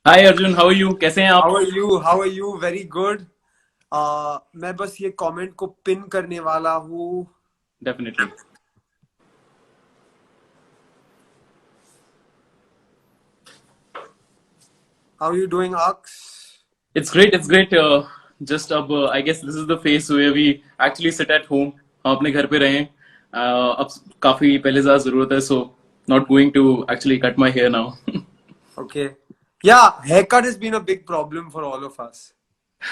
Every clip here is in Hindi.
Hi Arjun, how are you? कैसे हैं आप? How are you very good. मैं बस ये कमेंट को पिन करने वाला हूँ। Definitely. How you doing Aks? It's great, it's great. Just अब I guess this is the phase where we actually sit at home. हम अपने घर पे रहें। अब काफी पहले ज्यादा जरूरत है, so not going to actually cut my hair now. Okay, yeah haircut has been a big problem for all of us.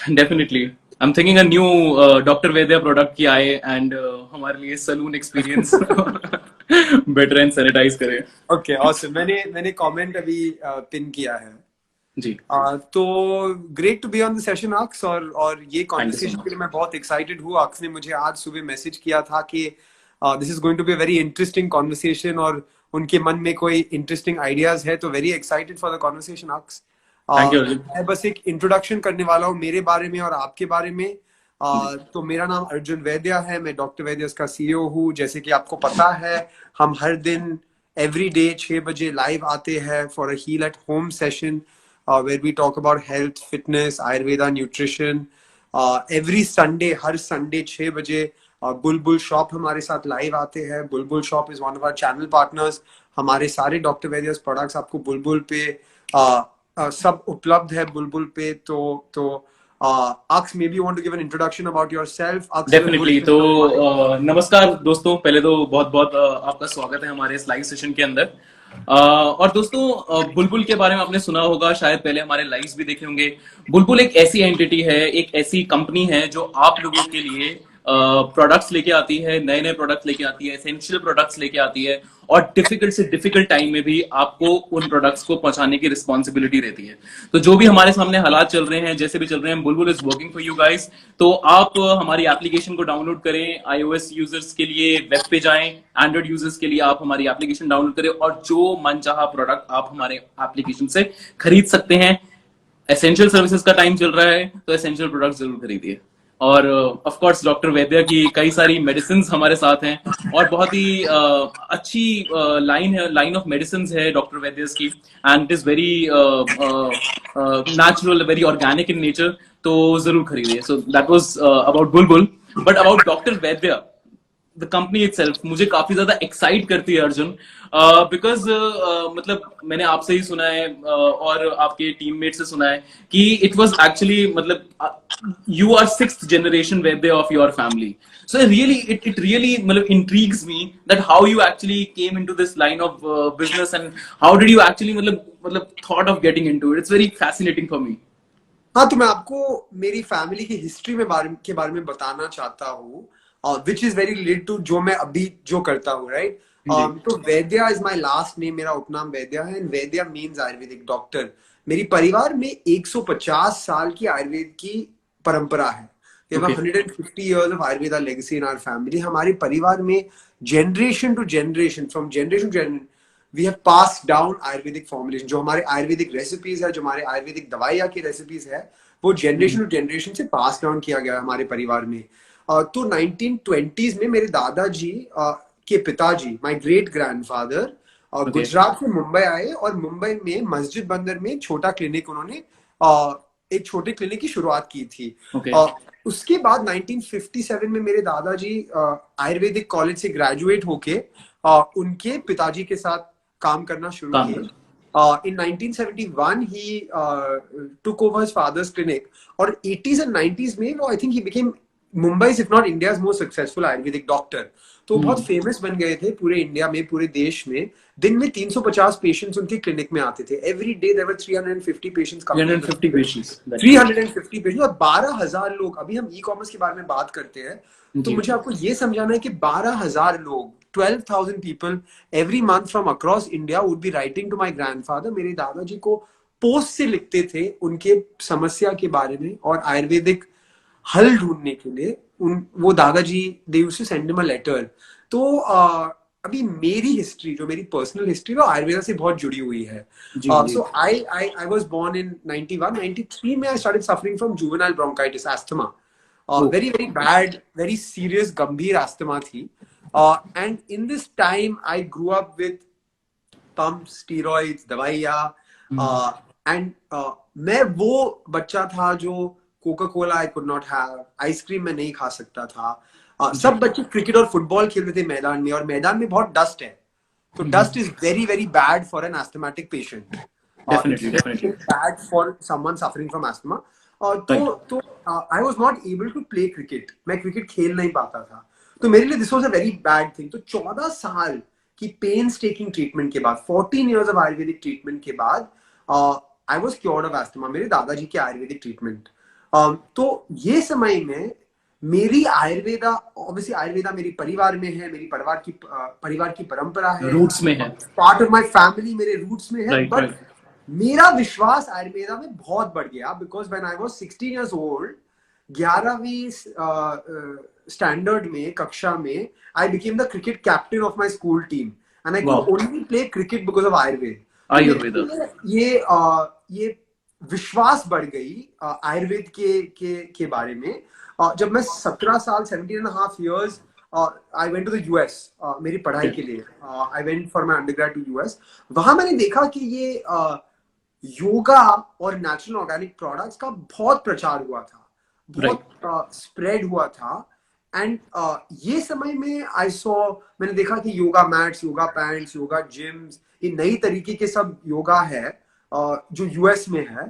Definitely. I am thinking a new doctor Vaidya product की आए एंड हमारे लिए salon experience better and sanitize करे। Okay, awesome. मैंने कमेंट अभी पिन किया है। जी। तो great to be on the session Aks. और ये थैंक यू सो कॉन्वर्सेशन के मच। लिए मैं बहुत एक्साइटेड हूँ। अक्स ने मुझे आज सुबह मैसेज किया था कि this is going to be very interesting conversation, और उनके मन में कोई इंटरेस्टिंग आइडियाज है, तो very excited for the conversation अक्स। Thank you Arjun. मैं बस एक इंट्रोडक्शन करने वाला हूँ मेरे बारे में और आपके बारे में। जी। तो मेरा नाम अर्जुन वैद्या है। मैं डॉक्टर वैद्यस का सीईओ हूँ। जैसे कि आपको पता है, हम हर दिन एवरी डे 6 बजे लाइव आते हैं for a heal at home session where we talk about health, fitness, Ayurveda, nutrition. Every Sunday, her Sunday 6 बजे बुलबुल शॉप हमारे साथ लाइव आते हैं। Bulbul shop is one of our channel partners. हमारे सारे डॉक्टर वैद्यस प्रोडक्ट्स आपको बुलबुल पे सब उपलब्ध है बुलबुल पे। तो Aks, maybe you want to give an introduction about yourself. Aks, if you're good definitely. तो with the mic. नमस्कार दोस्तों, पहले तो बहुत बहुत आपका स्वागत है हमारे इस लाइव सेशन के अंदर। और दोस्तों, बुलबुल के बारे में आपने सुना होगा, शायद पहले हमारे लाइव्स भी देखे होंगे। बुलबुल एक ऐसी एंटिटी है, एक ऐसी कंपनी है जो आप लोगों के लिए प्रोडक्ट्स लेके आती है, नए नए प्रोडक्ट्स लेके आती है, एसेंशियल प्रोडक्ट्स लेके आती है, और डिफिकल्ट से डिफिकल्ट टाइम में भी आपको उन प्रोडक्ट्स को पहुंचाने की रिस्पॉन्सिबिलिटी रहती है। तो जो भी हमारे सामने हालात चल रहे हैं, जैसे भी चल रहे हैं, बुलबुल is working for you guys. तो आप हमारी एप्लीकेशन को डाउनलोड करें, iOS यूजर्स के लिए वेब पे जाएं, एंड्रॉइड यूजर्स के लिए आप हमारी एप्लीकेशन डाउनलोड करें, और जो मनचाहा प्रोडक्ट आप हमारे एप्लीकेशन से खरीद सकते हैं। एसेंशियल सर्विसेज का टाइम चल रहा है, तो एसेंशियल प्रोडक्ट जरूर खरीदिए। और ऑफ कोर्स डॉक्टर वैद्य की कई सारी मेडिसिन हमारे साथ हैं, और बहुत ही अच्छी लाइन है, लाइन ऑफ मेडिसिन है डॉक्टर वैद्य की। And it is very natural, very organic in nature. तो जरूर खरीदिए। So that was about Bulbul. But about doctor Vaidya, the company itself मुझे काफी ज्यादा एक्साइट करती है अर्जुन। बिकॉज मतलब मैंने आपसे ही सुना है, और आपके टीममेट से सुना है कि इट वाज एक्चुअली, मतलब you are sixth generation vaidya of your family. So really it really मतलब intrigues me that how you actually came into this line of business, and how did you actually मतलब thought of getting into it. It's very fascinating for me. हाँ, तो मैं आपको मेरी फैमिली की हिस्ट्री के बारे में बताना चाहता हूँ, which is very related to जो मैं अभी जो करता हूँ, राइट। जी। तो वैद्या इज माय लास्ट नेम। मेरा उपनाम वैद्या है, एंड वैद्या मीन्स आयुर्वेदिक डॉक्टर। मेरी परिवार में 150 साल की आयुर्वेद की परंपरा है। We have okay. 150 years of Ayurveda legacy in our family. हमारे परिवार में generation to generation, from generation to generation, we have pass down Ayurvedic formulation. जो हमारे आयुर्वेदिक रेसिपीज है, जो हमारे आयुर्वेदिक दवाइयाँ की रेसिपीज है, वो जनरेशन टू जनरेशन से पास डाउन किया गया हमारे परिवार में। तो 1920s में मेरे दादाजी के पिताजी, my great grandfather, okay. Gujarat से मुंबई आए, और मुंबई में मस्जिद बंदर में छोटा क्लिनिक उन्होंने एक छोटे क्लिनिक की शुरुआत की थी। ओके। उसके बाद 1957 में मेरे दादाजी आयुर्वेदिक कॉलेज से ग्रेजुएट होके उनके पिताजी के साथ काम करना शुरू काम किए। कर। In 1971 he took over his father's clinic, और 80s and 90s में वो, I think he became Mumbai's if not India's most successful Ayurvedic doctor. तो बहुत फेमस बन गए थे पूरे इंडिया में, पूरे देश में। दिन में 350 पेशेंट्स उनके क्लिनिक में आते थे। Every day there were 350 patients coming in. 350 patients, that's great. 350 patient और 12,000 लोग। अभी हम ई कॉमर्स के बारे में बात करते हैं, तो जी। मुझे आपको ये समझाना है कि 12,000 लोग, 12,000 people every month from across India would be writing to my grandfather. मेरे दादाजी को पोस्ट से लिखते थे उनके समस्या के बारे में और आयुर्वेदिक हल ढूंढने के लिए। उन वो दादाजी, they used to send him a letter. तो अभी मेरी हिस्ट्री, जो मेरी पर्सनल हिस्ट्री, वो आयुर्वेदा से बहुत जुड़ी हुई है। जी। जी। सो आई वाज बोर्न इन 91। 93 में I started suffering from juvenile bronchitis, asthma. ओ। Very very bad, very serious, गंभीर अस्थमा थी। And in this time I grew up with pumps, steroids, दवाइयाँ, एंड मैं वो बच्चा था जो Coca Cola I could not have, ice cream मैं नहीं खा सकता था। सब बच्चे क्रिकेट और फुटबॉल खेलते थे मैदान में, और मैदान में बहुत डस्ट है, तो dust is very very bad for an asthmatic patient. Definitely definitely bad for someone suffering from asthma. Right. तो I was not able to play cricket, मैं क्रिकेट खेल नहीं पाता था, तो मेरे लिए this was a very bad thing. तो 14 साल की पेन्स टेकिंग ट्रीटमेंट के बाद, 14 इयर्स ऑफ आयुर्वेदिक ट्रीटमेंट के बाद, I was cured of asthma, मेरे दादाजी के आयुर्वेदिक ट्रीटमेंट। तो ये समय में मेरी आयुर्वेदा, ऑब्वियसली आयुर्वेदा मेरी परिवार में है, मेरी परिवार की परंपरा है, रूट्स में है, पार्ट ऑफ माय फैमिली, मेरे रूट्स में है। Right but right. मेरा विश्वास आयुर्वेदा में बहुत बढ़ गया, because when I was 16 years old, 11वीं स्टैंडर्ड में, कक्षा में, I became the cricket captain of my school team, and I could only play cricket because of Ayurveda. Ayurveda, ये विश्वास बढ़ गई आयुर्वेद के बारे में। जब मैं 17 साल, 17.5 years, I went to the US मेरी पढ़ाई के लिए। I went for my undergrad to US. वहां मैंने देखा कि ये योगा और नेचुरल ऑर्गेनिक प्रोडक्ट्स का बहुत प्रचार हुआ था, बहुत स्प्रेड हुआ था। एंड ये समय में मैंने देखा कि yoga mats, yoga pants, yoga gyms, ये नई तरीके के सब योगा है जो यूएस में है।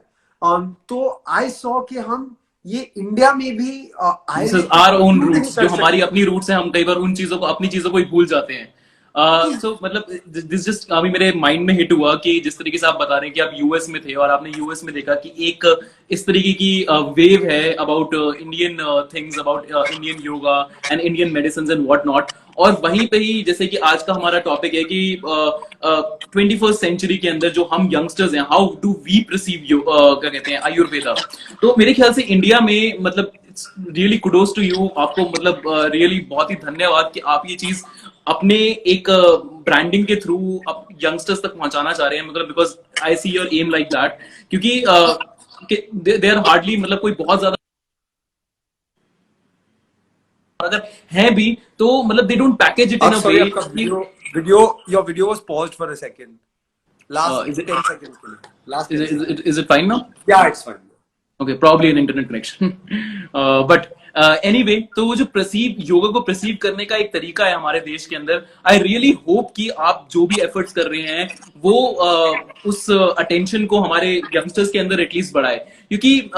तो आई सॉ कि हम ये इंडिया में भी this is our own roots, जो हमारी अपनी रूट्स हैं, हम कई बार उन चीजों को, अपनी चीजों को ही भूल जाते हैं। सो मतलब दिस जस्ट अभी मेरे माइंड में हिट हुआ कि जिस तरीके से आप बता रहे हैं कि आप यूएस में थे और आपने यूएस में देखा कि एक इस तरीके की वेव है about Indian things, about Indian yoga and Indian medicine and what not. और वहीं पे ही जैसे कि आज का हमारा टॉपिक है कि 21st सेंचुरी के अंदर जो हम यंगस्टर्स हैं, हाउ डू वी परसीव क्या कहते हैं आयुर्वेदा। तो मेरे ख्याल से इंडिया में मतलब रियली कुडोस टू यू, आपको मतलब रियली बहुत ही धन्यवाद कि आप ये चीज अपने एक ब्रांडिंग के थ्रू आप यंगस्टर्स तक पहुंचाना चाह रहे हैं। मतलब because I see your am like that, क्योंकि दे आर हार्डली, मतलब कोई बहुत ज्यादा अगर है भी तो मतलब they don't package it in a way. Your video was paused for a second, last 10 seconds के लिए, last 10 seconds. Is it fine now? Yeah, it's fine. Okay, probably an internet connection. But anyway, तो वो जो योगा को परसीव करने का एक तरीका है हमारे देश के अंदर, आई रियली होप कि आप जो भी एफर्ट्स कर रहे हैं वो उस अटेंशन को हमारे यंगस्टर्स के अंदर एटलीस्ट बढ़ाए। क्योंकि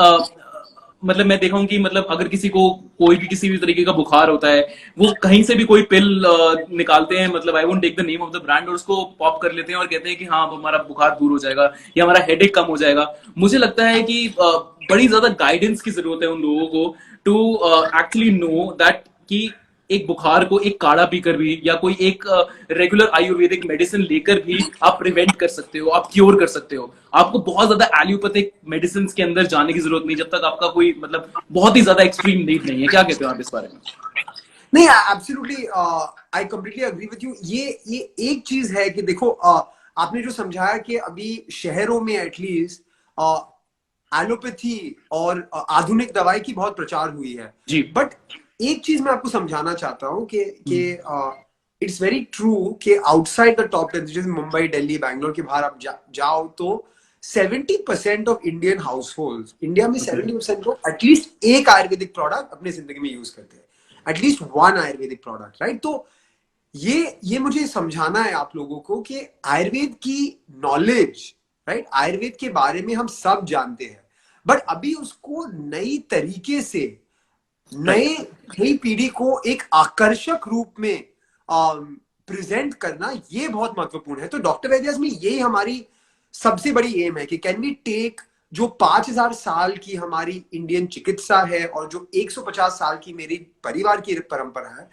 मतलब मैं देखा हूं कि मतलब अगर किसी को कोई भी किसी भी तरीके का बुखार होता है, वो कहीं से भी कोई पिल निकालते हैं, मतलब I won't take the name of the brand, और उसको पॉप कर लेते हैं और कहते हैं कि हाँ हमारा बुखार दूर हो जाएगा या हमारा हेडेक कम हो जाएगा। मुझे लगता है कि बड़ी ज्यादा गाइडेंस की जरूरत है उन लोगों को टू एक्चुअली नो दैट कि एक बुखार को एक काढ़ा पीकर भी या कोई एक रेगुलर आयुर्वेदिक मेडिसिन लेकर भी आप प्रिवेंट कर सकते हो, आप क्योर कर सकते हो। आपको बहुत ज्यादा एलोपैथिक मेडिसिन के अंदर जाने की जरूरत नहीं, जब तक आपका कोई मतलब बहुत ही ज्यादा एक्सट्रीम नीड नहीं है। क्या कहते हो आप इस बारे में? नहीं, absolutely I completely agree with you. ये एक चीज है कि देखो, आपने जो समझाया कि अभी शहरों में एटलीस्ट एलोपैथी और आधुनिक दवाई की बहुत प्रचार हुई है जी। बट एक चीज मैं आपको समझाना चाहता हूँ कि इट्स वेरी ट्रू कि आउटसाइड द टॉप 10, जैसे मुंबई, दिल्ली, बैंगलोर के बाहर आप जाओ तो 70% ऑफ इंडियन हाउसहोल्ड, इंडिया में 70% लोग एटलीस्ट एक आयुर्वेदिक प्रोडक्ट अपने जिंदगी में यूज करते हैं, at least one Ayurvedic product, right. तो ये मुझे समझाना है आप लोगों को कि आयुर्वेद की नॉलेज, राइट, आयुर्वेद के बारे में हम सब जानते हैं, बट अभी उसको नई तरीके से नई पीढ़ी को एक आकर्षक रूप में प्रेजेंट करना, ये बहुत महत्वपूर्ण है। तो डॉक्टर वैद्यस में यही हमारी सबसे बड़ी एम है कि कैन वी टेक जो 5000 साल की हमारी इंडियन चिकित्सा है और जो 150 साल की मेरी परिवार की परंपरा है,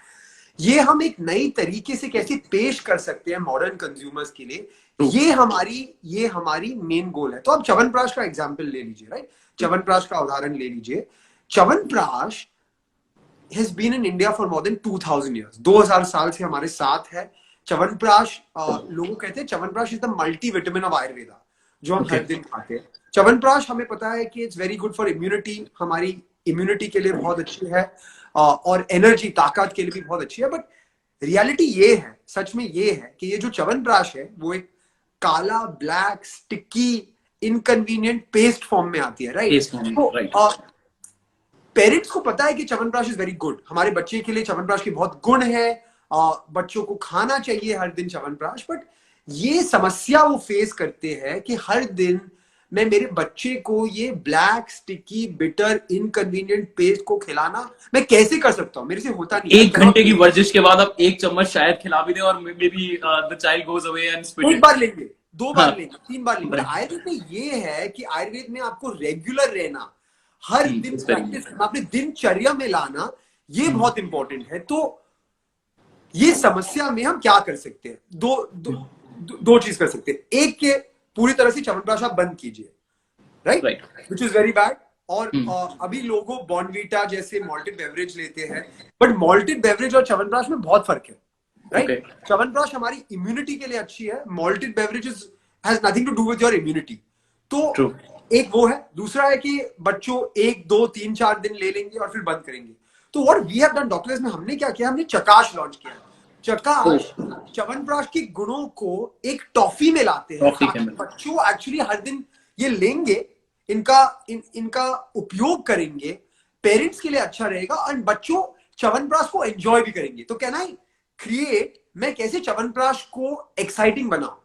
ये हम एक नई तरीके से कैसे पेश कर सकते हैं मॉडर्न कंज्यूमर्स के लिए, ये हमारी मेन गोल है। तो अब च्यवनप्राश का एग्जाम्पल ले लीजिए, राइट, च्यवनप्राश का उदाहरण ले लीजिए। Chyawanprash has been in India for more than 2000 years, 2000 साल से हमारे साथ है। च्यवनप्राश, लोग कहते हैं chyawanprash is the multivitamin of Ayurveda, जो हम हर दिन खाते हैं। च्यवनप्राश हमें पता है कि it's very good for immunity, हमारी इम्यूनिटी के लिए बहुत अच्छी है, और एनर्जी, ताकत के लिए भी बहुत अच्छी है। बट रियलिटी ये है, सच में ये है कि ये जो च्यवनप्राश है वो एक काला, black, sticky inconvenient paste form में आती है, राइट? तो पेरेंट्स को पता है कि च्यवनप्राश इज वेरी गुड, हमारे बच्चे के लिए च्यवनप्राश के बहुत गुण है, बच्चों को खाना चाहिए हर दिन च्यवनप्राश। बट ये समस्या वो फेस करते हैं कि हर दिन मैं मेरे बच्चे को ये black sticky bitter inconvenient paste को खिलाना मैं कैसे कर सकता हूँ, मेरे से होता नहीं। 1 घंटे की वर्जिश के बाद आप 1 चम्मच शायद खिला भी दें और may be the child goes away and spit it. 1 बार लेंगे, 2 बार लेंगे, 3 बार लेंगे। आयुर्वेद में ये है कि आयुर्वेद में आपको रेगुलर रहना, हर दिन प्रैक्टिस करना, अपने दिनचर्या में लाना, ये बहुत इंपॉर्टेंट है। तो ये समस्या में हम क्या कर सकते हैं? दो चीज कर सकते हैं। एक के पूरी तरह से च्यवनप्राश आप बंद कीजिए, right, which is very bad. और अभी लोगों बॉर्नवीटा जैसे मॉल्टेड बेवरेज लेते हैं, बट मॉल्टेड बेवरेज और च्यवनप्राश में बहुत फर्क है, राइट? च्यवनप्राश हमारी इम्यूनिटी के लिए अच्छी है, malted beverages has nothing to do with your immunity. तो एक वो है। दूसरा है कि बच्चों 1, 2, 3, 4 दिन ले लेंगे और फिर बंद करेंगे। तो what we have done doctors में, हमने क्या किया, हमने चकाश लॉन्च किया। चकाश च्यवनप्राश के गुणों को एक टॉफी में लाते हैं, बच्चों एक्चुअली हर दिन ये लेंगे, इनका उपयोग करेंगे, पेरेंट्स के लिए अच्छा रहेगा और बच्चों च्यवनप्राश को एंजॉय भी करेंगे। तो कैन आई क्रिएट, मैं कैसे च्यवनप्राश को एक्साइटिंग बनाऊं,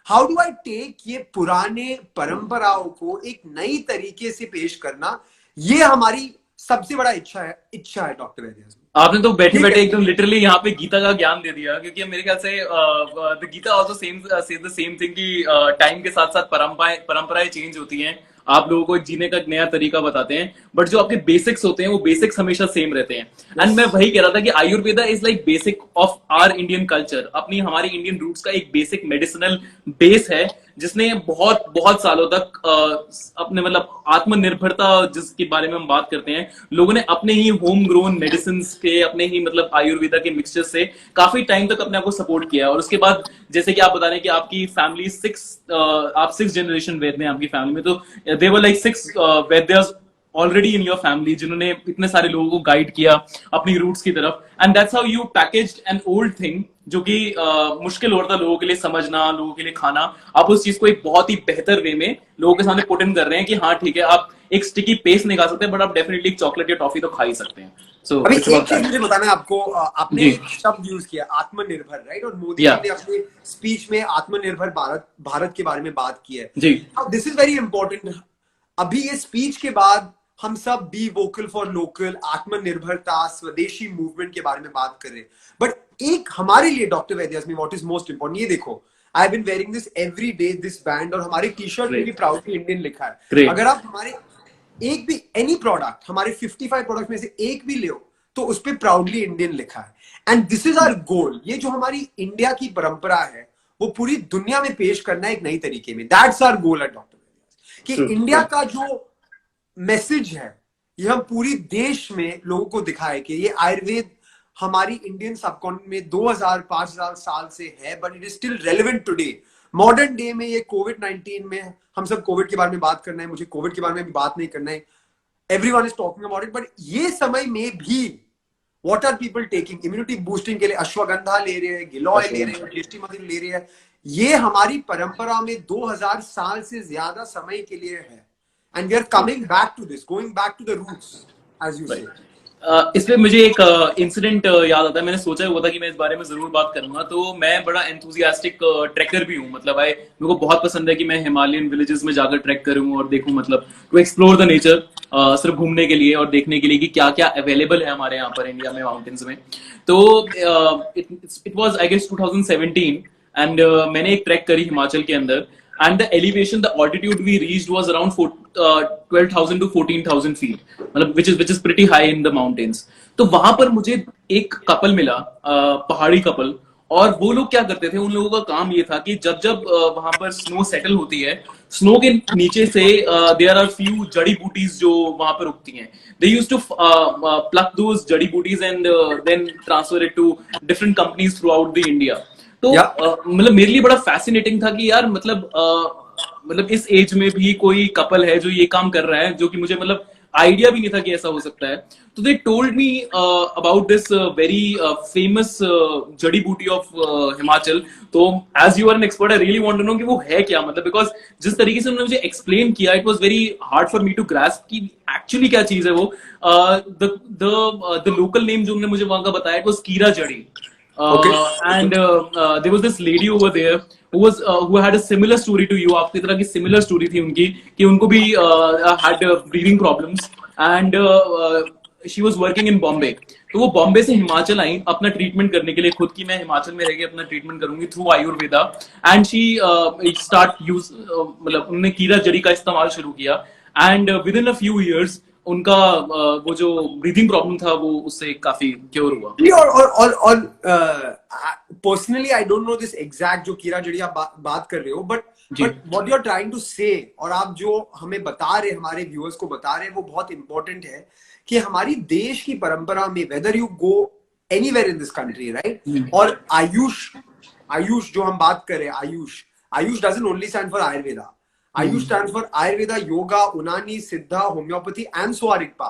हाउ डू आई टेक ये पुराने परंपराओं को एक नई तरीके से पेश करना, ये हमारी सबसे बड़ा इच्छा है डॉक्टर वैद्य। आपने तो बैठे बैठे एकदम लिटरली यहाँ पे गीता का ज्ञान दे दिया, क्योंकि मेरे ख्याल से the Gita also says the same thing कि टाइम के साथ साथ परंपराएं चेंज होती हैं, आप लोगों को जीने का एक नया तरीका बताते हैं, बट जो आपके बेसिक्स होते हैं वो बेसिक्स हमेशा सेम रहते हैं। एंड मैं वही कह रहा था कि Ayurveda is like basic of our Indian culture, अपनी हमारी इंडियन रूट्स का एक बेसिक मेडिसिनल बेस है, जिसने बहुत बहुत सालों तक अपने मतलब आत्मनिर्भरता जिसके बारे में हम बात करते हैं, लोगों ने अपने ही होम ग्रोन मेडिसिन के, अपने ही मतलब आयुर्वेदा के मिक्सचर से काफी टाइम तक अपने आप को सपोर्ट किया। और उसके बाद जैसे कि आप बता रहे हैं कि आपकी फैमिली आप 6 जनरेशन वैद्य हैं आपकी फैमिली में, तो they were like 6 vaidyas already in your family, जिन्होंने इतने सारे लोगों को गाइड किया अपनी रूट्स की तरफ। And that's how you packaged an old thing, जो कि मुश्किल होता लोगों के लिए समझना, लोगों के लिए खाना, आप उस चीज को एक बहुत ही बेहतर वे में लोगों के सामने पुट इन कर रहे हैं कि हाँ ठीक है, आप एक स्टिकी पेस्ट नहीं खा सकते, बट आप डेफिनेटली एक चॉकलेट या टॉफी तो खा ही सकते हैं। So, अभी एक चीज मुझे बताना है आपको, आपने एक शब्द यूज किया आत्मनिर्भर, राइट? और मोदी ने अपने स्पीच में आत्मनिर्भर भारत के बारे में बात की है। This is very important. अभी ये स्पीच के बाद हम सब बी वोकल फॉर लोकल, आत्मनिर्भरता, स्वदेशी मूवमेंट के बारे में बात कर रहे हैं, बट एक हमारे लिए डॉक्टर वैद्यस में व्हाट इज मोस्ट इंपॉर्टेंट, ये देखो, I have been wearing this every day, this band, और हमारे टी शर्ट में भी प्राउडली इंडियन लिखा है। अगर आप हमारे एक भी एनी प्रोडक्ट, हमारे 55 प्रोडक्ट में से एक भी ले तो उस पर प्राउडली इंडियन लिखा है। And this is our goal. ये जो हमारी इंडिया की परंपरा है वो पूरी दुनिया में पेश करना है एक नई तरीके में। That's our goal at doctor Vaidya's, कि इंडिया का जो मैसेज है ये हम पूरी देश में लोगों को दिखाए कि ये आयुर्वेद हमारी इंडियन सबकॉन्टिनेंट में 2000-5000 साल से है, but it is still relevant today, modern day में। ये कोविड-19 में हम सब कोविड के बारे में बात करना है, मुझे कोविड के बारे में भी बात नहीं करना है, everyone is talking about it, but ये समय में भी what are people taking? Immunity boosting के लिए अश्वगंधा ले रहे हैं, गिलोय ले रहे हैं, ज्येष्ठी मधु ले रहे हैं। ये हमारी परंपरा में 2000 साल से ज्यादा समय के लिए है, and we are coming back to this, going back to the roots as you say. इस पे मुझे एक इंसिडेंट याद आता है, मैंने सोचा हुआ था कि मैं इस बारे में जरूर बात करूंगा। तो मैं बड़ा एंथुसियास्टिक ट्रैकर भी हूँ, मतलब मेरे को बहुत पसंद है कि मैं हिमालयन विलेजेस में जाकर ट्रैक करूँ और देखूं, मतलब टू एक्सप्लोर द नेचर, सिर्फ घूमने के लिए और देखने के लिए कि क्या क्या अवेलेबल है हमारे यहाँ पर इंडिया में माउंटेन्स में। तो it was I guess 2017 and मैंने एक ट्रैक करी हिमाचल के अंदर, and the elevation, the altitude we reached was around 12,000 to 14,000 feet, मतलब which is pretty high in the mountains। तो वहां पर मुझे एक कपल मिला, पहाड़ी कपल, और वो लोग क्या करते थे, उन लोगों का काम ये था कि जब जब वहां पर स्नो सेटल होती है, स्नो के नीचे से देयर आर फ्यू जड़ी बूटीज जो वहां पर उगती हैं, they used to pluck those जड़ी booties and then transfer it to different companies throughout the India। तो मतलब मेरे लिए बड़ा फैसिनेटिंग था कि यार मतलब इस एज में भी कोई कपल है जो ये काम कर रहा है, जो कि मुझे मतलब आइडिया भी नहीं था कि ऐसा हो सकता है. तो they told me about this very famous जड़ी बूटी ऑफ हिमाचल. तो as you are an expert, I really want to know कि वो है क्या, मतलब बिकॉज जिस तरीके से उन्होंने मुझे एक्सप्लेन किया, it was very hard for me to grasp कि एक्चुअली क्या चीज है वो. द लोकल नेम जो उन्होंने मुझे वहां का बताया, इट वाज कीरा जड़ी. Okay. And there was this lady over there who had a similar story to you. आपकी तरह की similar story थी उनकी, कि उनको भी had breathing problems, and she was working in Bombay. तो वो बॉम्बे से हिमाचल आई अपना ट्रीटमेंट करने के लिए, खुद की मैं हिमाचल में रह के अपना ट्रीटमेंट करूंगी through Ayurveda. And she start use, मतलब उन्होंने कीरा जड़ी का इस्तेमाल शुरू किया, and with in a few years उनका वो जो ब्रीदिंग प्रॉब्लम था वो उससे काफी क्योर हुआ. और personally I don't know this exact जो कीरा जड़ी आप बात कर रहे हो, but what you are trying to say, और आप जो हमें बता रहे, हमारे व्यूअर्स को बता रहे हैं, वो बहुत इंपॉर्टेंट है कि हमारी देश की परंपरा में, whether you go anywhere in this country, right, और आयुष जो हम बात कर रहे हैं, Ayush doesn't only stand for Ayurveda. Ayush stand for Ayurveda, yoga, उनानी, सिद्धा, होम्योपैथी एंड सो रिगपा.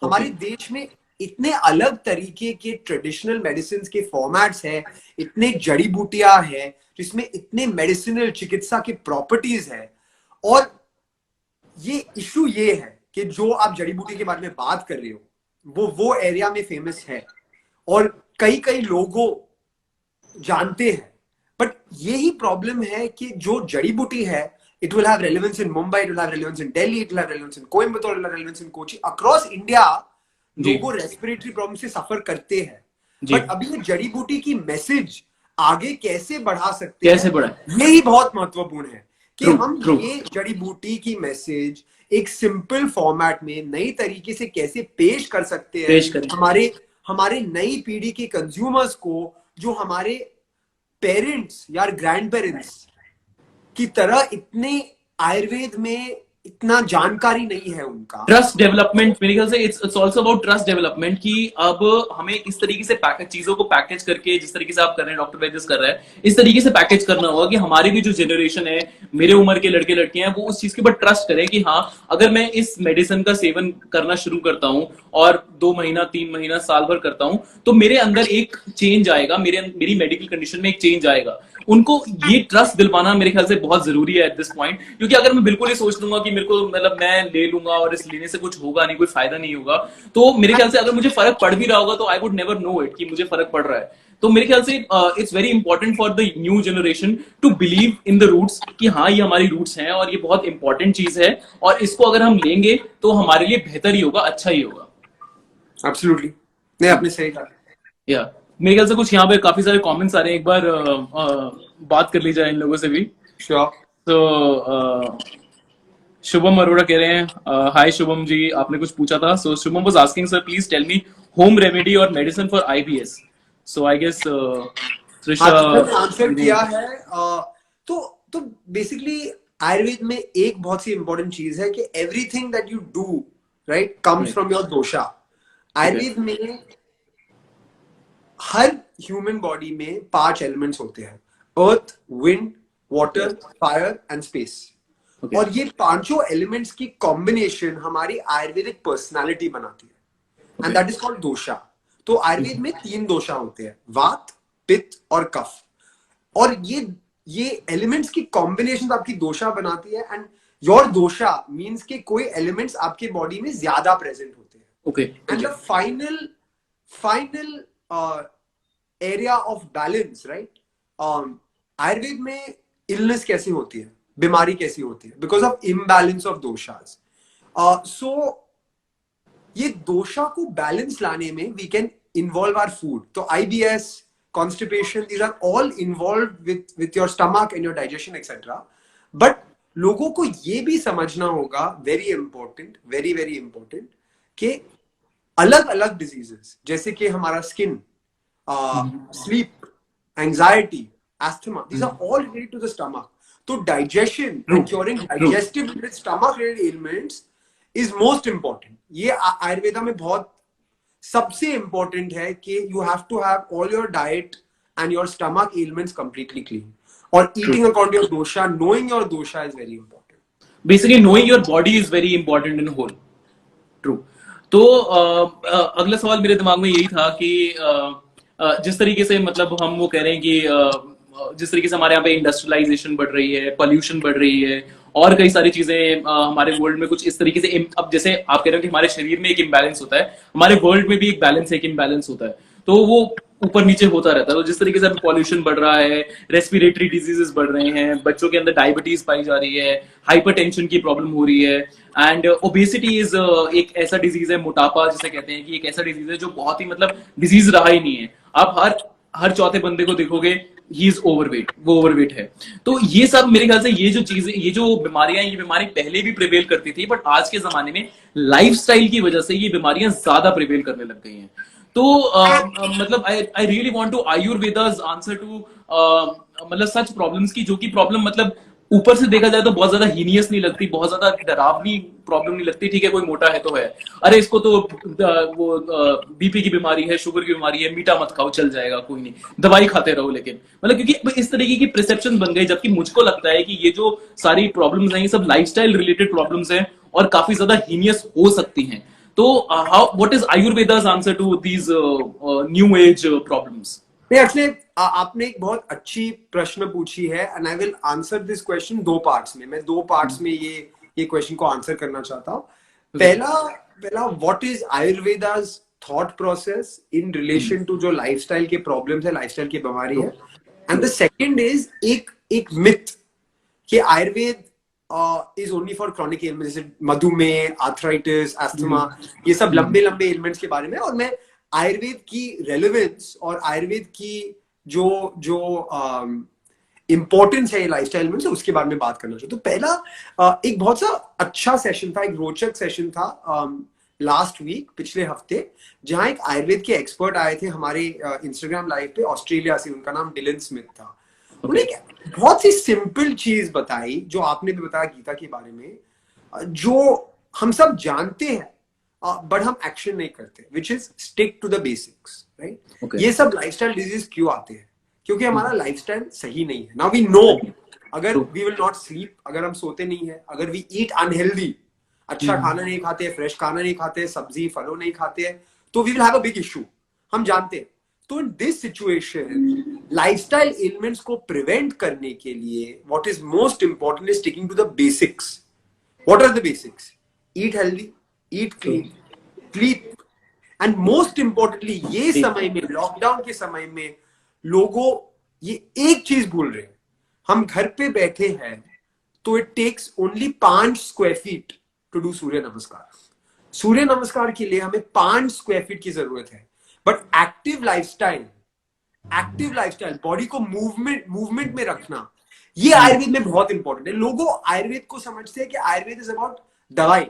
हमारे देश में इतने अलग तरीके के ट्रेडिशनल मेडिसिन के फॉर्मेट्स हैं, इतने जड़ी बूटियां हैं, जिसमें इतने मेडिसिनल चिकित्सा के प्रॉपर्टीज है. और ये इशू ये है कि जो आप जड़ी बूटी के बारे में बात कर रहे हो, वो एरिया में फेमस है और कई लोगों जानते हैं. बट यही प्रॉब्लम है कि जो जड़ी बूटी है, it will have relevance in Mumbai, it will have relevance in Delhi, it will have relevance in Coimbatore, it will have relevance in Kochi. Across India, लोगों रेस्पिरेटरी प्रॉब्लम से सफर करते हैं. बट अभी ये जड़ी बूटी की मैसेज आगे कैसे बढ़ा सकते हैं, यही बहुत महत्वपूर्ण है कि हम ये जड़ी बूटी की मैसेज एक सिंपल फॉर्मेट में नई तरीके से कैसे पेश कर सकते हैं हमारे नई पीढ़ी के कंज्यूमर्स को, जो हमारे पेरेंट्स या ग्रैंड पेरेंट्स की तरह इतने आयुर्वेद में इतना जानकारी नहीं है उनका. ट्रस्ट डेवलपमेंट, मेरे ख्याल से it's also about trust development, कि अब हमें इस तरीके से चीजों को पैकेज करके, जिस तरीके से आप कर रहे हैं, डॉक्टर वैद्यस कर रहा है, इस तरीके से पैकेज करना होगा कि हमारी भी जो जनरेशन है, मेरे उम्र के लड़के लड़कियां हैं, वो उस चीज के ऊपर ट्रस्ट करें कि हाँ, अगर मैं इस मेडिसिन का सेवन करना शुरू करता हूं और 2 महीना 3 महीना साल भर करता हूं, तो मेरे अंदर एक चेंज आएगा, मेरी मेडिकल कंडीशन में एक चेंज आएगा. उनको ये ट्रस्ट दिलवाना मेरे ख्याल से बहुत जरूरी है एट दिस पॉइंट. क्योंकि अगर मैं बिल्कुल ही सोच लूंगा कि मेरे को, मतलब मैं ले लूंगा और इस लेने से कुछ होगा नहीं, कोई फायदा नहीं होगा, तो मेरे ख्याल से अगर मुझे फर्क पड़ भी रहा होगा तो I would never know it कि मुझे फर्क पड़ रहा है. तो मेरे ख्याल से it's very important for the new generation to believe in the roots, कि हाँ ये हमारी रूट्स हैं और ये बहुत इंपॉर्टेंट चीज है, और इसको अगर हम लेंगे तो हमारे लिए बेहतर ही होगा, अच्छा ही होगा. एब्सोल्युटली, नहीं आपने सही कहा. या मेरे ख्याल से कुछ यहाँ पे काफी सारे कमेंट्स आ रहे हैं, एक बार बात कर ली जाए इन लोगों से भी. तो शुभम अरोड़ा कह रहे हैं, हाय शुभम जी, आपने कुछ पूछा था. So Shubham was asking, sir please tell me home remedy और medicine for IBS. So I guess answer किया है. तो बेसिकली आयुर्वेद में एक बहुत सी इंपॉर्टेंट चीज है कि everything that you do, right, comes from your dosha. Ayurveda में हर ह्यूमन बॉडी में 5 एलिमेंट्स होते हैं: earth, wind, water, fire and space. और ये पांचों एलिमेंट्स की कॉम्बिनेशन हमारी आयुर्वेदिक पर्सनालिटी बनाती है, एंड दैट इज कॉल्ड दोषा. तो आयुर्वेद में 3 दोषा होते हैं: वात, पित्त और कफ. और ये एलिमेंट्स की कॉम्बिनेशन आपकी दोषा बनाती है. एंड योर दोषा मीन्स कि कोई एलिमेंट्स आपके बॉडी में ज्यादा प्रेजेंट होते हैं. And the final area of balance, right, Ayurveda में इलनेस कैसी होती है, बीमारी कैसी होती है, because of imbalance of doshas. So ये दोषा को बैलेंस लाने में we can involve our food. तो IBS, constipation, these are all involve with your stomach and your digestion etcetera. But लोगों को ये भी समझना होगा, very important, very very important, कि अलग अलग डिजीजेस जैसे कि हमारा skin, sleep, anxiety, asthma, these are all related to the stomach. So digestion and curing digestive with stomach related ailments is most important. ये आयुर्वेदा में बहुत सबसे important है कि you have to have all your diet and your stomach ailments completely clean. और eating according to your dosha, knowing your dosha is very important. Basically knowing your body is very important in whole. True. तो अगला सवाल मेरे दिमाग में यही था कि जिस तरीके से मतलब हम वो कह रहे हैं कि जिस तरीके से हमारे यहाँ पे इंडस्ट्रियलाइजेशन बढ़ रही है, पॉल्यूशन बढ़ रही है, और कई सारी चीजें हमारे वर्ल्ड में कुछ इस तरीके से अब जैसे आप कह रहे हो कि हमारे शरीर में एक इम्बैलेंस होता है, हमारे वर्ल्ड में भी एक बैलेंस है, एक इम्बैलेंस होता है, तो वो ऊपर नीचे होता रहता है। तो जिस तरीके से पॉल्यूशन बढ़ रहा है, रेस्पिरेटरी डिजीजेस बढ़ रहे हैं, बच्चों के अंदर डायबिटीज पाई जा रही है, हाइपरटेंशन की प्रॉब्लम हो रही है, एंड ओबेसिटी इज एक ऐसा डिजीज है, मोटापा जिसे कहते हैं कि एक ऐसा डिजीज है जो बहुत ही मतलब डिजीज रहा ही नहीं है। आप हर चौथे बंदे को देखोगे ही इज ओवरवेट, वो ओवरवेट है। तो ये सब मेरे ख्याल से ये जो चीजें, ये जो बीमारियां, ये बीमारी पहले भी प्रिवेल करती थी, बट आज के जमाने में लाइफस्टाइल की वजह से ये बीमारियां ज्यादा प्रिवेल करने लग गई हैं। तो मतलब I really want to Ayurveda's answer to मतलब सच प्रॉब्लम्स की, जो कि प्रॉब्लम मतलब ऊपर से देखा जाए तो बहुत ज्यादा हीनियस नहीं लगती, बहुत ज्यादा डरावनी प्रॉब्लम नहीं लगती। ठीक है, कोई मोटा है तो है, अरे इसको तो वो बीपी की बीमारी है, शुगर की बीमारी है, मीठा मत खाओ, चल जाएगा, कोई नहीं, दवाई खाते रहो। लेकिन मतलब क्योंकि इस तरीके की परसेप्शन बन गई, जबकि मुझको लगता है कि ये जो सारी प्रॉब्लम्स हैं ये सब लाइफस्टाइल रिलेटेड प्रॉब्लम्स हैं और काफी ज्यादा हीनियस हो सकती हैं। तो how what is Ayurveda's answer to these new age problems? नहीं, एक्चुअली आपने एक बहुत अच्छी प्रश्न पूछी है and I will answer this question दो पार्ट्स में। मैं दो पार्ट्स में ये क्वेश्चन को आंसर करना चाहता हूँ। पहला पहला what is Ayurveda's thought process in relation to जो लाइफस्टाइल के प्रॉब्लम्स है, लाइफस्टाइल की बीमारी है। एंड द सेकंड इज एक मिथ कि Ayurveda is only for chronic elements जैसे मधुमेह, आर्थराइटिस, अस्थमा, ये सब लंबे लंबे एलिमेंट्स के बारे में। और मैं आयुर्वेद की रेलेवेंस और आयुर्वेद की जो जो इंपॉर्टेंस है लाइफस्टाइल में से उसके बारे में बात करना चाहिए। तो पहला एक बहुत सा अच्छा सेशन था, एक रोचक सेशन था लास्ट वीक, पिछले हफ्ते, जहां एक आयुर्वेद के एक्सपर्ट आए थे हमारे इंस्टाग्राम लाइव पे, ऑस्ट्रेलिया से। उनका नाम डिलन स्मिथ था। उन्हें बहुत सी सिंपल चीज बताई, जो आपने भी बताया गीता के बारे में, जो हम सब जानते हैं बट हम एक्शन नहीं करते, which is stick to the basics, right. ये सब लाइफस्टाइल डिजीज क्यों आते हैं? क्योंकि हमारा लाइफस्टाइल सही नहीं है। नाउ वी नो, अगर वी विल नॉट स्लीप, अगर हम सोते नहीं है, अगर वी ईट अनहेल्दी, अच्छा खाना नहीं खाते, फ्रेश खाना नहीं खाते, सब्जी फलों नहीं खाते, तो we will have a big issue, हम जानते हैं। तो in this situation lifestyle elements को प्रिवेंट करने के लिए what is most important is sticking to the basics. What are the basics? Eat healthy, eat clean, sleep, and most importantly ये समय में, लॉकडाउन के समय में, लोगों ये एक चीज भूल रहे हैं। हम घर पे बैठे हैं तो it takes only 5 square feet to do Surya Namaskar. Surya नमस्कार के लिए हमें 5 स्क्वायर फीट की जरूरत है। बट एक्टिव लाइफस्टाइल, बॉडी को मूवमेंट में रखना, ये आयुर्वेद में बहुत इंपॉर्टेंट है। लोगों आयुर्वेद को समझते हैं कि आयुर्वेद इज अबाउट दवाई,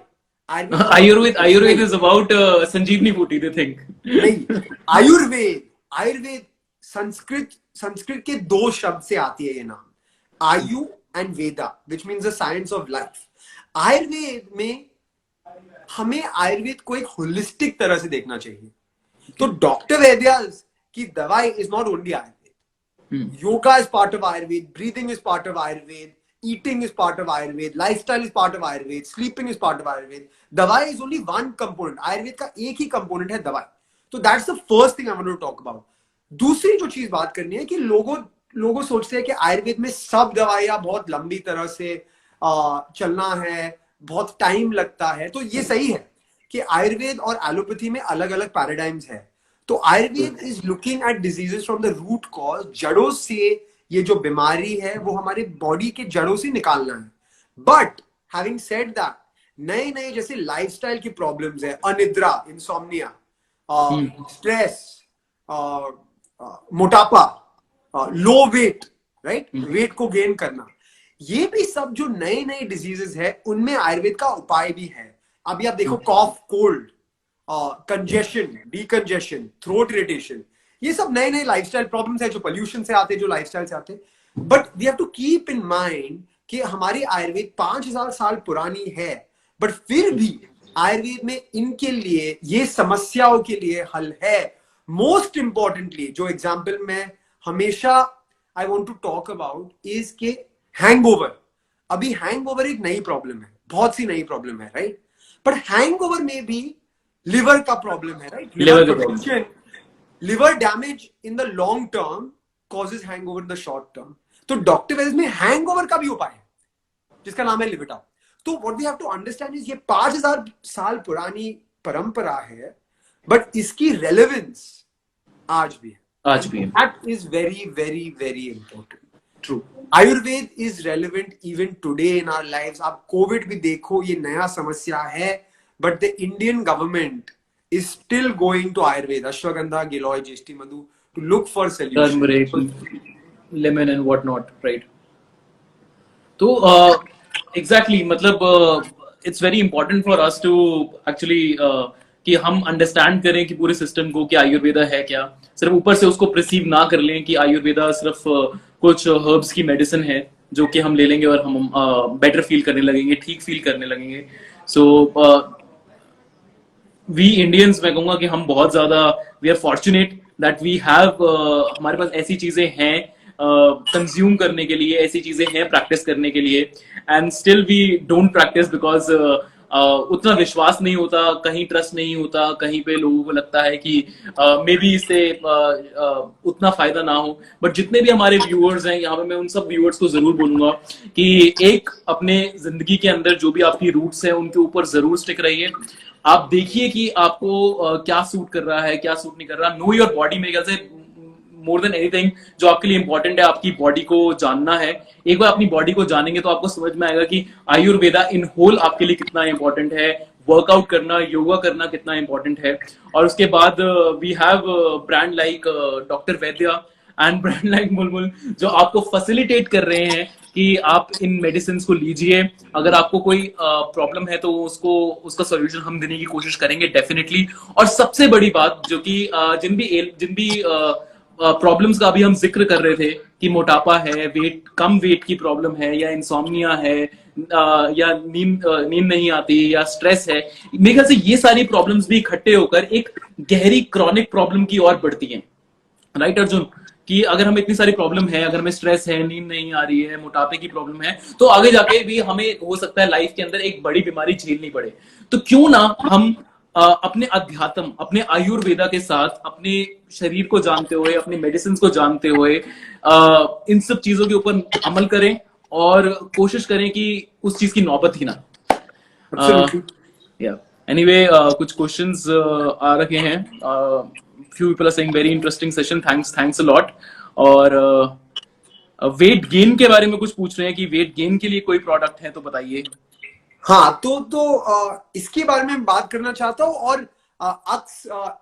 आयुर्वेद इज अबाउट संजीवनी बूटी, दे थिंक। नहीं, आयुर्वेद संस्कृत के 2 शब्द से आती है ये नाम, आयु and Veda, which means the science of life. Ayurveda में हमें आयुर्वेद को एक होलिस्टिक तरह से देखना चाहिए। तो डॉक्टर वैद्यास की दवाई is not only Ayurveda, yoga is part of Ayurveda, breathing is part of Ayurveda, eating is part of Ayurveda, lifestyle is part of Ayurveda, sleeping is part of Ayurveda. दवाई is only one component. Ayurveda का एक ही component है दवाई। तो that's the first thing I want to talk about. दूसरी जो चीज बात करनी है कि लोगों सोचते हैं कि आयुर्वेद में सब दवाइयां बहुत लंबी तरह से चलना है, बहुत टाइम लगता है। तो ये सही है कि आयुर्वेद और एलोपैथी में अलग अलग पैराडाइम्स है। तो Ayurveda is looking at diseases from the root cause, जड़ों से ये जो बीमारी है वो हमारे बॉडी के जड़ों से निकालना है। बट हैविंग सेड दैट, नए नए जैसे लाइफस्टाइल की प्रॉब्लम्स है, अनिद्रा, इंसोम्निया, स्ट्रेस, मोटापा, लो वेट, राइट, वेट को गेन करना, ये भी सब जो नए नए डिजीजेस है उनमें आयुर्वेद का उपाय भी है। अभी आप देखो, cough, cold, congestion, decongestion, throat irritation, ये सब नए नए लाइफस्टाइल प्रॉब्लम्स है जो पोल्यूशन से आते हैं, जो लाइफस्टाइल से आते हैं। But we have to keep in mind कि हमारी आयुर्वेद 5000 साल पुरानी है, बट फिर भी आयुर्वेद में इनके लिए, ये समस्याओं के लिए हल है। मोस्ट इंपॉर्टेंटली जो एग्जाम्पल मैं हमेशा I want to talk about is के हैंगओवर। अभी हैंगओवर एक नई प्रॉब्लम है, बहुत सी नई प्रॉब्लम है, राइट। बट हैंगओवर में भी लिवर का प्रॉब्लम है, राइट? लिवर लिवर का problem. Pollution, liver damage in the long term causes hangover in the short term. तो डॉक्टर वेल्स में हैंगओवर का भी उपाय है जिसका नाम है लिविटा। तो what we have to understand is ये 5000 साल पुरानी परंपरा है, बट इसकी रेलेवेंस आज भी है। आज भी है। That is very very very important. True. Ayurveda is relevant even today in our lives. आप कोविड भी देखो, ये नया समस्या है, but the Indian government is still going to Ayurveda, ashwagandha, giloy, jeshthi madhu, to look for solution. Turmeric, lemon and what not, right? तो एग्जैक्टली मतलब it's very important for us to actually कि हम अंडरस्टैंड करें कि पूरे सिस्टम को कि आयुर्वेदा है क्या, सिर्फ ऊपर से उसको परसीव ना कर लें कि आयुर्वेदा सिर्फ कुछ हर्ब्स की मेडिसिन है जो कि हम ले लेंगे और हम बेटर फील करने लगेंगे, ठीक फील करने लगेंगे। सो वी इंडियंस, मैं कहूंगा कि हम बहुत ज्यादा we are fortunate that we have, हमारे पास ऐसी चीजें हैं कंज्यूम करने के लिए, ऐसी चीजें हैं प्रैक्टिस करने के लिए, and still we don't practice because उतना विश्वास नहीं होता, कहीं ट्रस्ट नहीं होता, कहीं पे लोगों को लगता है कि मे बी इससे उतना फायदा ना हो। बट जितने भी हमारे व्यूअर्स हैं यहाँ पे, मैं उन सब व्यूअर्स को जरूर बोलूंगा कि एक अपने जिंदगी के अंदर जो भी आपकी रूट्स हैं उनके ऊपर जरूर स्टिक रहिए। आप देखिए कि आपको क्या सूट कर रहा है, क्या सूट नहीं कर रहा। नो योर बॉडी, मेरे ख्याल से मोर देन एनीथिंग जो आपके लिए इंपॉर्टेंट है, आपकी बॉडी को जानना है। एक बार अपनी बॉडी को जानेंगे तो आपको समझ में आएगा कि आयुर्वेदा इन होल आपके लिए कितना इंपॉर्टेंट है, वर्कआउट करना, योगा करना कितना इंपॉर्टेंट है। और उसके बाद we have brand like doctor Vaidya and brand like Bulbul जो आपको फैसिलिटेट कर रहे हैं कि आप इन मेडिसिन को लीजिए। अगर आपको कोई प्रॉब्लम है तो उसका सॉल्यूशन हम देने की कोशिश करेंगे डेफिनेटली। और सबसे बड़ी बात जो कि जिन भी प्रॉब्लम्स का अभी हम जिक्र कर रहे थे कि मोटापा है, कम वेट की प्रॉब्लम है, या इंसोम्निया है, या नींद नहीं आती, या स्ट्रेस है, मेरे ख्याल से ये सारी प्रॉब्लम्स भी इकट्ठे होकर एक गहरी क्रॉनिक प्रॉब्लम की ओर बढ़ती हैं, राइट अर्जुन? कि अगर हमें इतनी सारी प्रॉब्लम है, अगर हमें स्ट्रेस है, नींद नहीं आ रही है, मोटापे की प्रॉब्लम है, तो आगे जाके भी हमें हो सकता है लाइफ के अंदर एक बड़ी बीमारी झेलनी पड़े। तो क्यों ना हम अपने अध्यात्म, अपने आयुर्वेदा के साथ, अपने शरीर को जानते हुए, अपने मेडिसिन को जानते हुए इन सब चीजों के ऊपर अमल करें और कोशिश करें कि उस चीज की नौबत ही ना। एनीवे, कुछ क्वेश्चंस आ रखे हैं। few people are saying very interesting session, thanks a lot। और वेट गेन के बारे में कुछ पूछ रहे हैं कि वेट गेन के लिए कोई प्रोडक्ट है तो बताइए। हाँ, तो इसके बारे में बात करना चाहता हूँ। और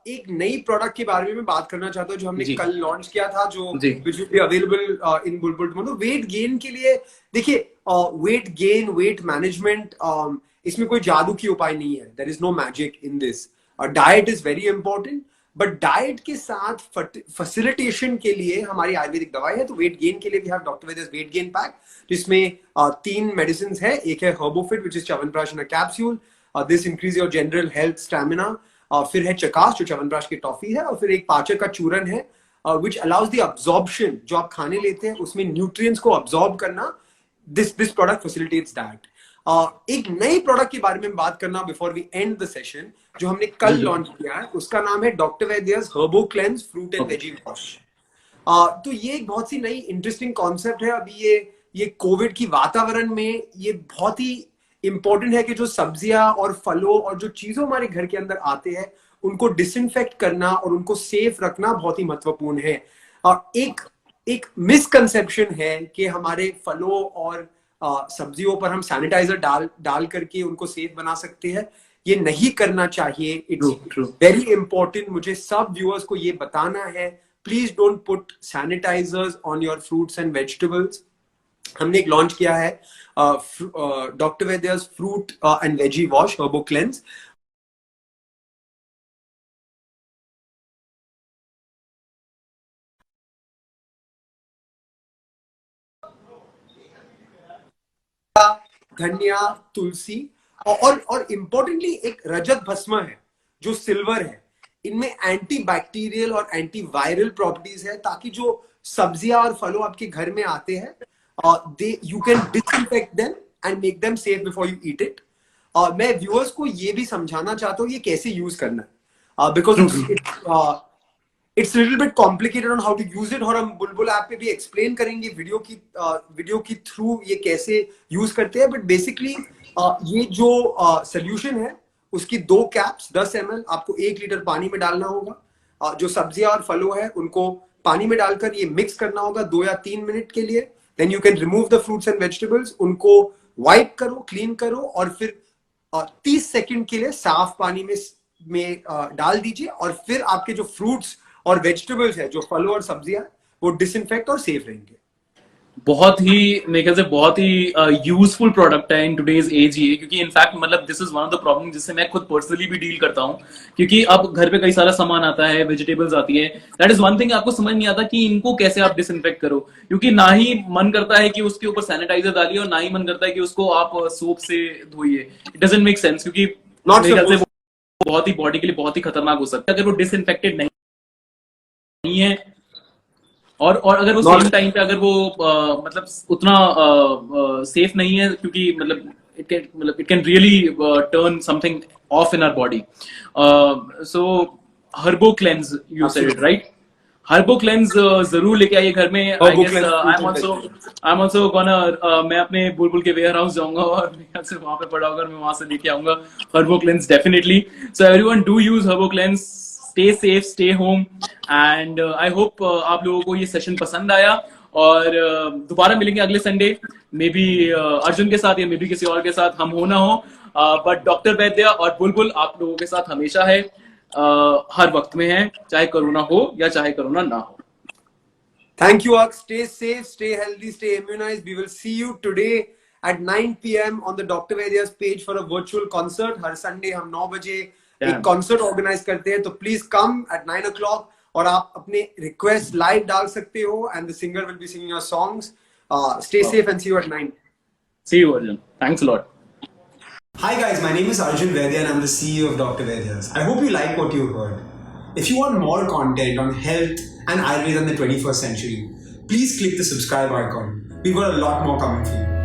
एक नई प्रोडक्ट के बारे में बात करना चाहता हूँ जो हमने कल लॉन्च किया था, जो which will be available in Bulbul tomorrow. Wait gain के लिए देखिए, वेट गेन, वेट मैनेजमेंट, इसमें कोई जादू की उपाय नहीं है। There is no magic in this. Diet is very important, but diet के साथ फैसिलिटेशन के लिए हमारी आयुर्वेदिक दवाई है। तो वेट गेन के लिए we have doctor Vaidya's weight gain pack, जिसमें 3 मेडिसिन है। एक है Herbofit which is chyawanprash in a capsule, this increase your general health stamina. फिर है चकास जो च्यवनप्राश की टॉफी है, और फिर एक पाचक का चूरन है विच अलाउज द अब्जॉर्प्शन, जो आप खाने लेते हैं उसमें न्यूट्रिएंट्स को अब्जॉर्ब करना। This product facilitates that. एक नई प्रोडक्ट के बारे में बात करना before we end the session, जो हमने कल लॉन्च किया है, उसका नाम है doctor Vaidya's Herbo cleanse fruit and veggie wash. तो ये एक बहुत सी नई इंटरेस्टिंग कॉन्सेप्ट है। अभी ये कोविड की वातावरण में ये बहुत ही इंपॉर्टेंट है कि जो सब्जियां और फलों और जो चीजों हमारे घर के अंदर आते हैं उनको डिसइंफेक्ट करना और उनको सेफ रखना बहुत ही महत्वपूर्ण है। एक मिसकंसेप्शन है कि हमारे फलों और सब्जियों पर हम सैनिटाइजर डाल करके उनको सेफ बना सकते हैं। ये नहीं करना चाहिए। It's very important. मुझे सब व्यूअर्स को ये बताना है, please don't put sanitizers on your fruits and vegetables. हमने एक लॉन्च किया है doctor Vaidya's fruit and veggie wash Herbo cleanse. धनिया, तुलसी और इंपॉर्टेंटली एक रजत भस्म है जो सिल्वर है। इनमें एंटी बैक्टीरियल और एंटी वायरल प्रॉपर्टीज है, ताकि जो सब्जियां और फलों आपके घर में आते हैं you can disinfect them and make them safe before you eat it. मैं व्यूअर्स को ये भी समझाना चाहता हूँ ये कैसे यूज करना है, because it's little bit complicated on how to use it, और हम बुलबुल ऐप पे भी एक्सप्लेन करेंगे वीडियो की थ्रू ये कैसे यूज करते हैं. बट बेसिकली ये जो सोल्यूशन है उसकी 2 कैप्स 10 ml आपको 1 लीटर पानी में डालना होगा. जो सब्जियां और फलों है उनको पानी में डालकर ये मिक्स करना होगा 2 या 3 मिनट के लिए. Then you can remove the fruits and vegetables, उनको वाइप करो, क्लीन करो, और फिर 30 सेकंड के लिए साफ पानी में डाल दीजिए, और फिर आपके जो फ्रूट्स और वेजिटेबल्स है, जो फलों और सब्जियां, वो डिसइंफेक्ट और सेफ रहेंगे. बहुत ही मेरे ख्याल से बहुत ही यूजफुल प्रोडक्ट है इन टुडेज एज ये, क्योंकि इनफैक्ट मतलब this is one of the problem जिससे मैं खुद पर्सनली भी डील करता हूँ. क्योंकि अब घर पे कई सारा सामान आता है, वेजिटेबल्स आती है, दैट इज वन थिंग आपको समझ नहीं आता कि इनको कैसे आप डिसइंफेक्ट करो. क्योंकि ना ही मन करता है कि उसके ऊपर सैनिटाइजर डालिए और ना ही मन करता है कि उसको आप सोप से धोइए. इट डजंट मेक सेंस, क्योंकि मेरे ख्याल से वो बहुत ही बॉडी के लिए बहुत ही खतरनाक हो सकता है अगर वो डिसइंफेक्टेड नहीं है. और अगर वो सेम टाइम पे अगर वो मतलब उतना सेफ नहीं है, क्योंकि मतलब it can really turn something off in our body. So herbo cleanse you said it right. Herbo cleanse जरूर लेके आइए घर में. I guess I am also gonna मैं अपने बुलबुल के वेयर हाउस जाऊंगा और मेरे ख्याल से वहां पे पड़ा होगा, मैं वहां से लेके आऊंगा Herbo cleanse definitely. So everyone do use Herbo cleanse. Stay safe, stay home, and I hope आप लोगों को ये सेशन पसंद आया. और दोबारा मिलेंगे अगले संडे, मे बी अर्जुन के साथ या मे बी किसी और के साथ, हम हो ना हो, बट डॉक्टर वैद्या और बुलबुल आप लोगों के साथ हमेशा है, हर वक्त में है, चाहे कोरोना हो या चाहे कोरोना ना हो. Thank you, Ak. Stay safe, stay healthy, stay immunized. We will see you today at 9 p.m. on the Dr. Vaidya's page for a virtual concert. Her Sunday हम 9 बजे एक कॉन्सर्ट ऑर्गेनाइज करते हैं, तो प्लीज कम एट 9 o'clock, और आप अपने रिक्वेस्ट लाइव डाल सकते हो, and the singer will be singing your songs. Stay safe and see you at 9. See you, Arjun. Thanks a lot. Hi guys, my name is Arjun Vaidya and I'm the CEO of Dr. Vaidya's. I hope you like what you heard. If you want more content on health and Ayurveda in the 21st century, please click the subscribe icon. We've got a lot more coming for you.